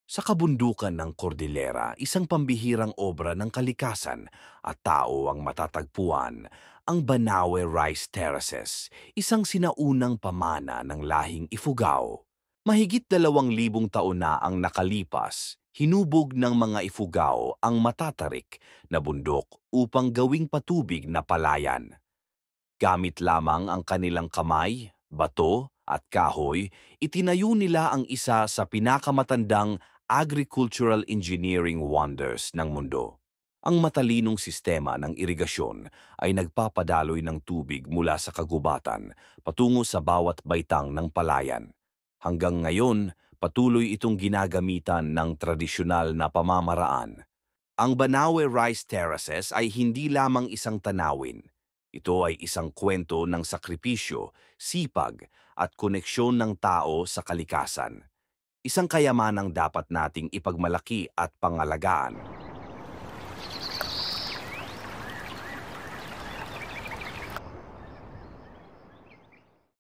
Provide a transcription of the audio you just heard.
Sa kabundukan ng Cordillera, isang pambihirang obra ng kalikasan at tao ang matatagpuan, ang Banawe Rice Terraces, isang sinaunang pamana ng lahing Ifugao. Mahigit 2,000 taon na ang nakalipas, hinubog ng mga Ifugao ang matatarik na bundok upang gawing patubig na palayan. Gamit lamang ang kanilang kamay, bato at kahoy, itinayo nila ang isa sa pinakamatandang agricultural engineering wonders ng mundo. Ang matalinong sistema ng irigasyon ay nagpapadaloy ng tubig mula sa kagubatan patungo sa bawat baitang ng palayan. Hanggang ngayon, patuloy itong ginagamitan ng tradisyonal na pamamaraan. Ang Banawe Rice Terraces ay hindi lamang isang tanawin. Ito ay isang kwento ng sakripisyo, sipag at koneksyon ng tao sa kalikasan. Isang kayamanang dapat nating ipagmalaki at pangalagaan.